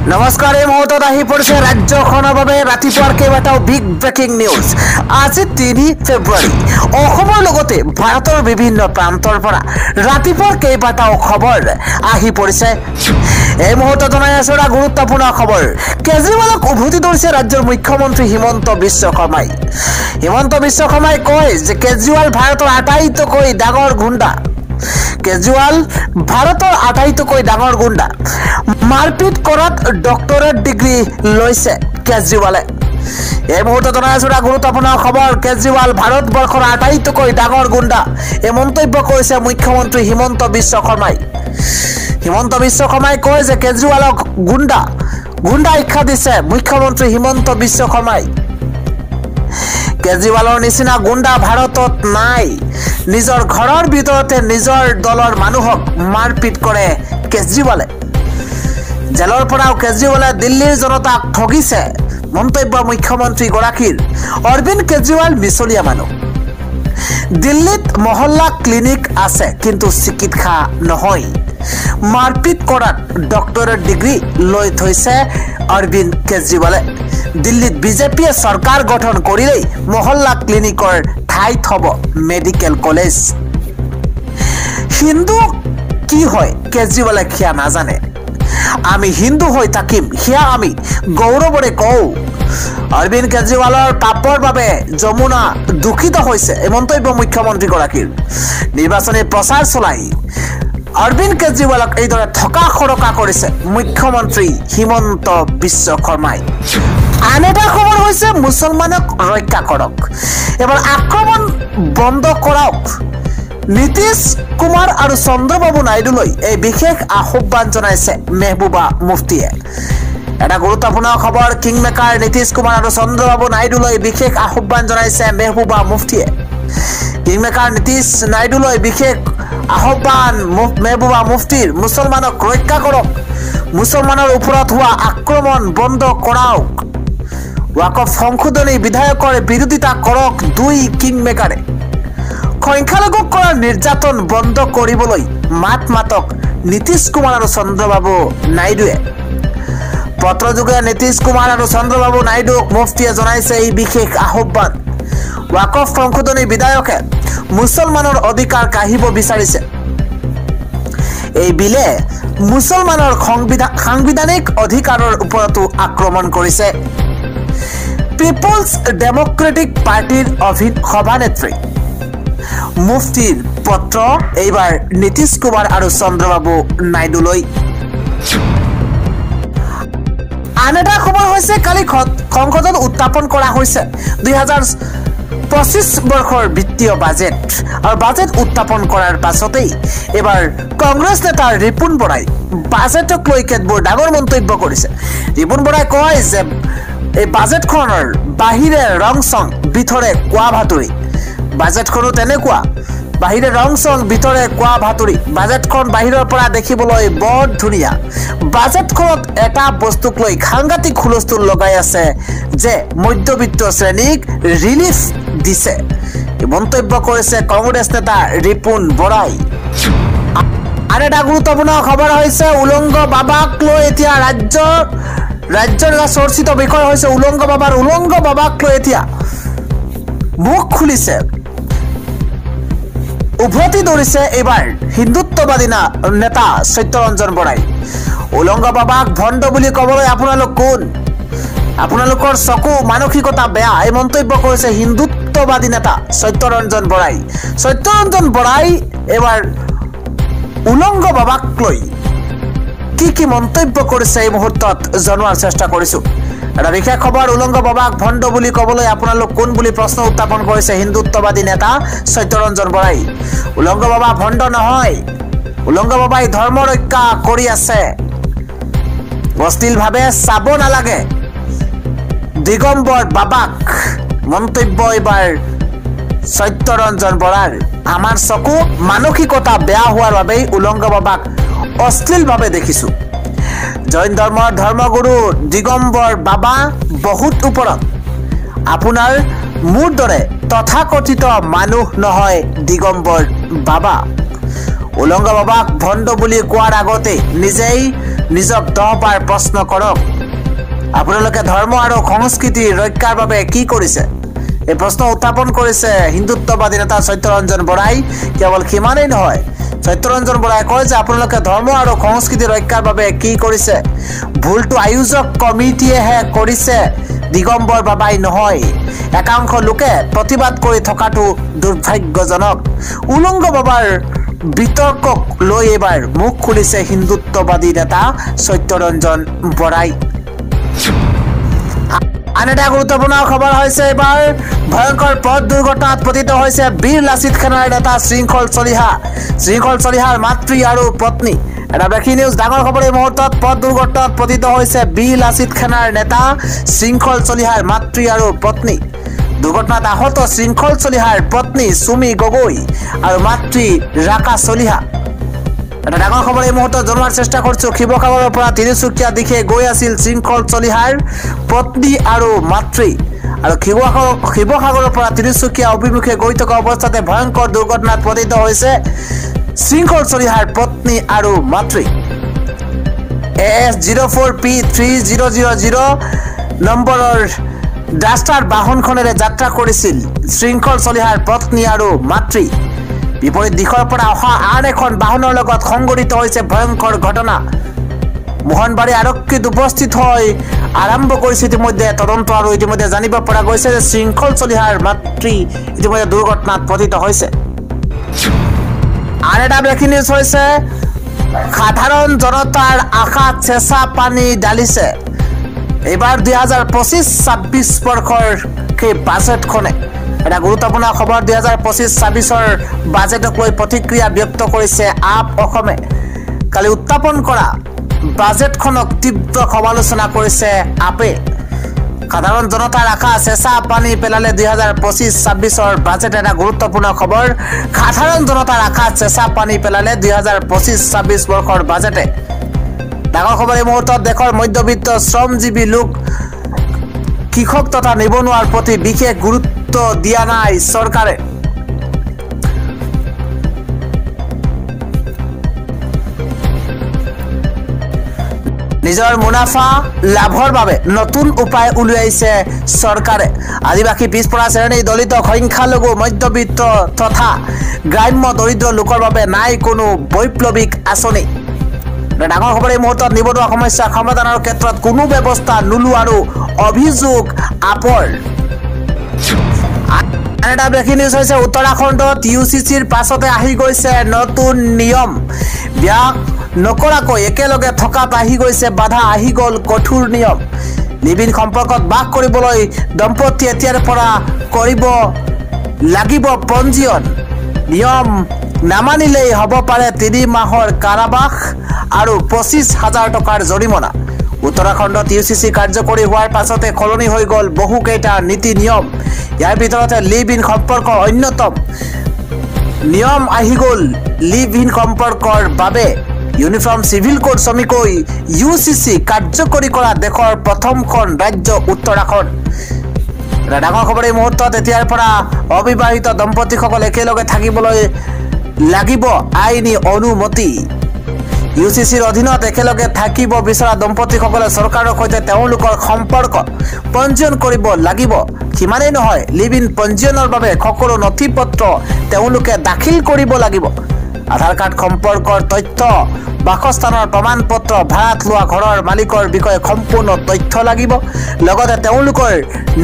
নমস্কাৰ এই মুহূৰ্তত আহি পৰিছে ৰাজ্যখনৰ বাবে ৰাতিপুৱাৰ কেইবাটাও বিগ ব্ৰেকিং নিউজ। আজি 3 ফেব্ৰুৱাৰী অসমৰ লগতে ভাৰতৰ বিভিন্ন প্ৰান্তৰ পৰা ৰাতিপুৱাৰ কেইবাটাও খবৰ আহি পৰিছে। এই মুহূৰ্তত জনাই আছো এটা গুৰুত্বপূৰ্ণ খবৰ। কেজৰিৱালক উভতি ধৰিছে ৰাজ্যৰ মুখ্যমন্ত্ৰী হিমন্ত বিশ্ব শৰ্মাই। হিমন্ত বিশ্ব শৰ্মাই কয় যে কেজৰিৱাল ভাৰতৰ আটাইতকৈ ডাঙৰ গুণ্ডা। কেজৰিৱাল ভাৰতৰ আটাইতকৈ ডাঙৰ গুণ্ডা। মাৰপিট কৰাত ডক্টৰেট ডিগ্ৰী লৈছে কেজৰিৱালে। এই মুহূৰ্তত জনাই আছো এটা গুৰুত্বপূৰ্ণ খবৰ। কেজৰিৱাল ভাৰতবৰ্ষৰ আটাইতকৈ ডাঙৰ গুণ্ডা, এই মন্তব্য কৰিছে মুখ্যমন্ত্ৰী হিমন্ত বিশ্ব শৰ্মাই। হিমন্ত বিশ্ব শৰ্মাই কয় যে কেজৰিৱালক গুণ্ডা আখ্যা দিছে মুখ্যমন্ত্ৰী হিমন্ত বিশ্ব শৰ্মাই। কেজৰিৱালৰ নিচিনা গুণ্ডা ভাৰতত নাই। নিজৰ ঘৰৰ ভিতৰতে নিজৰ দলৰ মানুহক মাৰপিট কৰে কেজৰিৱালে। জেলৰ পৰাও কেজৰিৱালে দিল্লীৰ জনতাক ঠগিছে, মন্তব্য মুখ্যমন্ত্ৰী গৰাকীৰ। অৰবিন্দ কেজৰিৱাল মিছলীয়া মানুহ। দিল্লীত মহল্লা ক্লিনিক আছে কিন্তু চিকিৎসা নহয়। মাৰপিট কৰাত ডক্টৰেট ডিগ্ৰী লৈ থৈছে অৰবিন্দ কেজৰিৱালে। দিল্লীত বিজেপিয়ে চৰকাৰ গঠন কৰিলেই মহল্লা ক্লিনিকৰ ঠাইত হ'ব মেডিকেল কলেজ। হিন্দু কি হয় কেজৰিৱালে সেয়া নাজানে। আমি হিন্দু হৈ থাকিম সেয়া আমি গৌৰৱৰে কওঁ। অৰবিন্দ কেজৰিৱালৰ পাপৰ বাবে যমুনা দুখিত হৈছে, এই মন্তব্য মুখ্যমন্ত্ৰীগৰাকীৰ। নিৰ্বাচনী প্ৰচাৰ চলাই অৰবিন্দ কেজৰিৱালক এইদৰে থকা সৰকা কৰিছে মুখ্যমন্ত্ৰী হিমন্ত বিশ্ব শৰ্মাই। আন এটা খবৰ হৈছে মুছলমানক ৰক্ষা কৰক, এবাৰ আক্ৰমণ বন্ধ কৰক। নীতিশ কুমাৰ আৰু চন্দ্ৰবাবু নাইডুলৈ এই বিশেষ আহ্বান জনাইছে মেহবুবা মুফতিয়ে। এটা গুৰুত্বপূৰ্ণ খবৰ। কিংমেকাৰ নীতিশ কুমাৰ আৰু চন্দ্ৰবাবু নাইডুলৈ বিশেষ আহ্বান জনাইছে মেহবুবা মুফতিয়ে। কিংমেকাৰ নীতিশ নাইডুলৈ বিশেষ আহ্বান মেহবুবা মুফতিৰ। মুছলমানক ৰক্ষা কৰক, মুছলমানৰ ওপৰত হোৱা আক্ৰমণ বন্ধ কৰাওক। ৱাকফ সংশোধনী বিধায়কৰ বিৰোধিতা কৰক 2 কিংমেকাৰে। সংখ্যালঘুক কৰা নিৰ্যাতন বন্ধ কৰিবলৈ মাতক নীতিশ কুমাৰ আৰু চন্দ্ৰবাবু নাইডুৱে। পত্ৰযোগে নীতিশ কুমাৰ আৰু চন্দ্ৰবাবু নাইডুক মুফতিয়ে জনাইছে এই বিশেষ আহ্বান। ৱাকফ সংশোধনী বিধায়কে মুছলমানৰ অধিকাৰ কাঢ়িব বিচাৰিছে। এই বিলে মুছলমানৰ সাংবিধানিক অধিকাৰৰ ওপৰতো আক্ৰমণ কৰিছে। পিপলছ ডেমক্ৰেটিক পাৰ্টিৰ সভানেত্ৰী মুফতিৰ পত্ৰ এইবাৰ নীতিশ কুমাৰ আৰু চন্দ্ৰবাবু নাইডুলৈ। আন এটা খবৰ হৈছে কালি সংসদত উত্থাপন কৰা হৈছে 2025 বৰ্ষৰ বিত্তীয় বাজেট। আৰু বাজেট উত্থাপন কৰাৰ পাছতেই এবাৰ কংগ্ৰেছ নেতা ৰিপুণ বৰাই বাজেটক লৈ কেতবোৰ ডাঙৰ মন্তব্য কৰিছে। ৰিপুণ বৰাই কয় যে এই বাজেটখনৰ বাহিৰে ৰং চং ভিতৰে কোৱা ভাতুৰি। বাজেটখনো তেনেকুৱা, বাহিৰে ৰং চং ভিতৰে কোৱা ভাতুৰি। বাজেটখন বাহিৰৰ পৰা দেখিবলৈ বৰ ধুনীয়া। বাজেটখনত এটা বস্তুক লৈ সাংঘাতিক হুলস্থুল লগাই আছে যে মধ্যবিত্ত শ্ৰেণীক ৰিলিফ দিছে, মন্তব্য কৰিছে কংগ্ৰেছ নেতা ৰিপুণ বৰাই। আৰু এটা গুৰুত্বপূৰ্ণ খবৰ হৈছে উলংগ বাবাক লৈ এতিয়া ৰাজ্যৰ এটা চৰ্চিত বিষয় হৈছে উলংগ বাবাক লৈ এতিয়া মুখ খুলিছে, উভতি ধৰিছে এইবাৰ হিন্দুত্ববাদী নেতা সত্যৰঞ্জন বৰাই। উলংগ বাবাক ভণ্ড বুলি ক'বলৈ আপোনালোক কোন? আপোনালোকৰ চকু মানসিকতা বেয়া, এই মন্তব্য কৰিছে হিন্দুত্ববাদী নেতা সত্যৰঞ্জন বৰাই। সত্যৰঞ্জন বৰাই এইবাৰ উলংগ বাবাক লৈ কি মন্তব্য কৰিছে এই মুহূৰ্তত জনোৱাৰ চেষ্টা কৰিছো। এটা বিশেষ খবৰ। উলংগ বাবাক ভণ্ড বুলি ক'বলৈ আপোনালোক কোন বুলি প্ৰশ্ন উত্থাপন কৰিছে হিন্দুত্ববাদী নেতা সত্যৰঞ্জন বৰাই। উলংগ বাবা ভণ্ড নহয়, উলংগ বাবাই ধৰ্ম ৰক্ষা কৰি আছে। অশ্লীলভাৱে চাব নালাগে দিগম্বৰ বাবাক, মন্তব্য এইবাৰ সত্যৰঞ্জন বৰাৰ। আমাৰ চকু মানসিকতা বেয়া হোৱাৰ বাবেই উলংগ বাবাক অশ্লীলভাৱে দেখিছো। জৈন ধৰ্মৰ ধৰ্মগুৰু দিগম্বৰ বাবা বহুত ওপৰত। আপোনাৰ মোৰ দৰে তথাকথিত মানুহ নহয় দিগম্বৰ বাবা। উলংগ বাবাক ভণ্ড বুলি কোৱাৰ আগতে নিজেই নিজক 10 বাৰ প্ৰশ্ন কৰক আপোনালোকে ধৰ্ম আৰু সংস্কৃতি ৰক্ষাৰ বাবে কি কৰিছে এই প্ৰশ্ন উত্থাপন কৰিছে হিন্দুত্ববাদী নেতা সত্যৰঞ্জন বৰাই কেৱল কিমানেই নহয় সত্যৰঞ্জন বৰাই কয় যে আপোনালোকে ধৰ্ম আৰু সংস্কৃতি ৰক্ষাৰ বাবে কি কৰিছে ভুলটো আয়োজক কমিটিয়েহে কৰিছে দিগম্বৰ বাবাই নহয় একাংশ লোকে প্ৰতিবাদ কৰি থকাটো দুৰ্ভাগ্যজনক উলংগ বাবাৰ বিতৰ্কক লৈ এবাৰ মুখ খুলিছে হিন্দুত্ববাদী নেতা সত্যৰঞ্জন বৰাই আন এটা গুৰুত্বপূৰ্ণ খবৰ হৈছে এবাৰ ভয়ংকৰ পথ দুৰ্ঘটনাত পতিত হৈছে বীৰ লাচিত খানাৰ নেতা শৃংখল চলিহাৰ মাতৃ আৰু পত্নী এটা ব্ৰেকিং নিউজ ডাঙৰ খবৰ এই মুহূৰ্তত পথ দুৰ্ঘটনাত পতিত হৈছে বীৰ লাচিত খানাৰ নেতা শৃংখল চলিহাৰ মাতৃ আৰু পত্নী দুৰ্ঘটনাত আহত শৃংখল চলিহাৰ পত্নী সুমি গগৈ আৰু মাতৃ ৰাকা চলিহা এটা ডাঙৰ খবৰ এই মুহূৰ্তত জনোৱাৰ চেষ্টা কৰিছো শিৱসাগৰৰ পৰা তিনিচুকীয়া দিশে গৈ আছিল শৃংখল চলিহাৰ পত্নী আৰু মাতৃ আৰু শিৱসাগৰৰ পৰা তিনিচুকীয়া অভিমুখে গৈ থকা অৱস্থাতে ভয়ংকৰ দুৰ্ঘটনাত পতিত হৈছে শৃংখল চলিহাৰ পত্নী আৰু মাতৃ AS04P3000 নম্বৰৰ ডাষ্টাৰ বাহনখনেৰে যাত্ৰা কৰিছিল শৃংখল চলিহাৰ পত্নী আৰু মাতৃ বিপৰীত দিশৰ পৰা অহা আন এখন বাহনৰ লগত সংঘটিত হৈছে ভয়ংকৰ ঘটনা মোহনবাৰী আৰক্ষীত উপস্থিত হৈ আৰম্ভ কৰিছে ইতিমধ্যে তদন্ত আৰু ইতিমধ্যে জানিব পৰা গৈছে যে শৃংখল চলিহাৰ মাতৃ ইতিমধ্যে দুৰ্ঘটনাত পতিত হৈছে আন এটা ব্ৰেকিং নিউজ হৈছে সাধাৰণ জনতাৰ আশাত চেঁচা পানী ঢালিছে এবাৰ 2025-26 বৰ্ষৰ সেই বাজেটখনে এটা গুৰুত্বপূৰ্ণ খবৰ 2025-26ৰ বাজেটক লৈ প্ৰতিক্ৰিয়া ব্যক্ত কৰিছে আপ অসমে কালি উত্থাপন কৰা বাজেটখনক তীব্ৰ সমালোচনা কৰিছে আপে সাধাৰণ জনতাৰ আশা চেঁচা পানী পেলালে 2025-26ৰ বাজেট এটা গুৰুত্বপূৰ্ণ খবৰ সাধাৰণ জনতাৰ আশা চেঁচা পানী পেলালে 2025-26 বৰ্ষৰ বাজেটে ডাঙৰ খবৰ এই মুহূৰ্তত দেশৰ মধ্যবিত্ত শ্ৰমজীৱী লোক কৃষক তথা নিবনুৱাৰ প্ৰতি বিশেষ গুৰুত্ব দিয়া নাই চৰকাৰে নিজৰ মুনাফা লাভৰ বাবে নতুন উপায় উলিয়াইছে চৰকাৰে আদিবাসী পিছপৰা শ্ৰেণী দলিত সংখ্যালঘু মধ্যবিত্ত তথা গ্ৰাম্য দৰিদ্ৰ লোকৰ বাবে নাই কোনো বৈপ্লৱিক আঁচনি ডাঙৰ খবৰ এই মুহূৰ্তত নিবনুৱা সমস্যা সমাধানৰ ক্ষেত্ৰত কোনো ব্যৱস্থা নোলোৱাৰো অভিযোগ আপৰ এটা ব্ৰেকিং নিউজ হৈছে উত্তৰাখণ্ডত UCCৰ পাছতে আহি গৈছে নতুন নিয়ম ব্যাক নকৰাকৈ একেলগে থকাত আহি গৈছে বাধা আহি গ'ল কঠোৰ নিয়ম লিভিং সম্পৰ্কত বাস কৰিবলৈ দম্পতি এতিয়াৰ পৰা কৰিব লাগিব পঞ্জীয়ন নিয়ম নামানিলেই হ'ব পাৰে 3 মাহৰ কাৰাবাস আৰু 25,000 টকাৰ জৰিমনা উত্তৰাখণ্ডত UCC কাৰ্যকৰী হোৱাৰ পাছতে খলনি হৈ গ'ল বহুকেইটা নীতি নিয়ম ইয়াৰ ভিতৰতে লিভ ইন সম্পৰ্ক অন্যতম নিয়ম আহি গ'ল লিভ ইন সম্পৰ্কৰ বাবে ইউনিফৰ্ম সিভিল কোড চমুকৈ UCC কাৰ্যকৰী কৰা দেশৰ প্ৰথমখন ৰাজ্য উত্তৰাখণ্ড ডাঙৰ খবৰ এই মুহূৰ্তত এতিয়াৰ পৰা অবিবাহিত দম্পতিসকল একেলগে থাকিবলৈ লাগিব আইনী অনুমতি UCCৰ অধীনত একেলগে থাকিব বিচৰা দম্পতিসকলে চৰকাৰৰ সৈতে তেওঁলোকৰ সম্পৰ্ক পঞ্জীয়ন কৰিব লাগিব কিমানেই নহয় লিভ ইন পঞ্জীয়নৰ বাবে সকলো নথিপত্ৰ তেওঁলোকে দাখিল কৰিব লাগিব আধাৰ কাৰ্ড সম্পৰ্কৰ তথ্য বাসস্থানৰ প্ৰমাণপত্ৰ ভাড়াত লোৱা ঘৰৰ মালিকৰ বিষয়ে সম্পূৰ্ণ তথ্য লাগিব লগতে তেওঁলোকৰ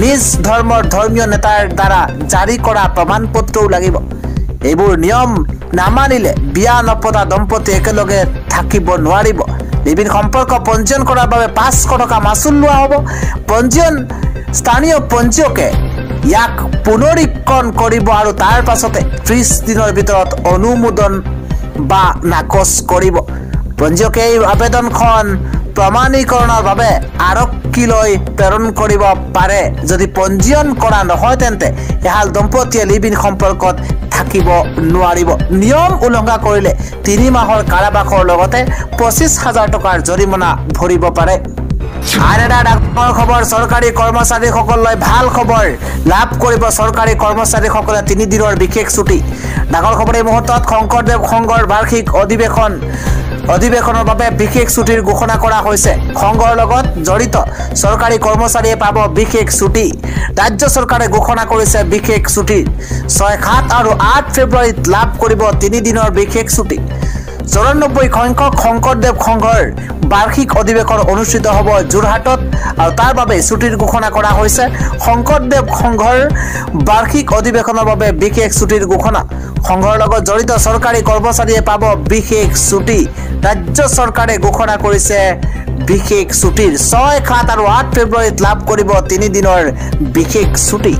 নিজ ধৰ্মৰ ধৰ্মীয় নেতাৰ দ্বাৰা জাৰি কৰা প্ৰমাণপত্ৰও লাগিব এইবোৰ নিয়ম নামানিলে বিয়া নপতা দম্পতি একেলগে থাকিব নোৱাৰিব লিভ ইন সম্পৰ্ক পঞ্জীয়ন কৰাৰ বাবে 500 টকা মাচুল লোৱা হ'ব পঞ্জীয়ন স্থানীয় পঞ্জীয়কে ইয়াক পুনৰীক্ষণ কৰিব আৰু তাৰ পাছতে 30 দিনৰ ভিতৰত অনুমোদন বা নাকচ কৰিব পঞ্জীয়কে এই আবেদনখন প্ৰমাণীকৰণৰ বাবে আৰক্ষীলৈ প্ৰেৰণ কৰিব পাৰে যদি পঞ্জীয়ন কৰা নহয় তেন্তে এহাল দম্পতিয়ে লিভ ইন সম্পৰ্কত থাকিব নোৱাৰিব নিয়ম উলংঘা কৰিলে 3 মাহৰ কাৰাবাসৰ লগতে 25,000 টকাৰ জৰিমনা ভৰিব পাৰে আন এটা ডাঙৰ খবৰ চৰকাৰী কৰ্মচাৰীসকললৈ ভাল খবৰ লাভ কৰিব চৰকাৰী কৰ্মচাৰীসকলে 3 দিনৰ বিশেষ ছুটি ডাঙৰ খবৰ এই মুহূৰ্তত শংকৰদেৱ সংঘৰ বাৰ্ষিক অধিৱেশন অধিৱেশনৰ বাবে বিশেষ ছুটিৰ ঘোষণা কৰা হৈছে সংঘৰ লগত জড়িত চৰকাৰী কৰ্মচাৰীয়ে পাব বিশেষ ছুটি ৰাজ্য চৰকাৰে ঘোষণা কৰিছে বিশেষ ছুটি 6, 7 আৰু 8 ফেব্ৰুৱাৰীত লাভ কৰিব 3 দিনৰ বিশেষ ছুটি 94 সংখ্যক শংকৰদেৱ সংঘৰ বাৰ্ষিক অধিৱেশন অনুষ্ঠিত হ'ব যোৰহাটত আৰু তাৰ বাবে ছুটিৰ ঘোষণা কৰা হৈছে শংকৰদেৱ সংঘৰ বাৰ্ষিক অধিৱেশনৰ বাবে বিশেষ ছুটিৰ ঘোষণা সংঘৰ লগত জড়িত চৰকাৰী কৰ্মচাৰীয়ে পাব বিশেষ ছুটি ৰাজ্য চৰকাৰে ঘোষণা কৰিছে বিশেষ ছুটিৰ 6, 7 আৰু 8 ফেব্ৰুৱাৰীত লাভ কৰিব 3 দিনৰ বিশেষ ছুটি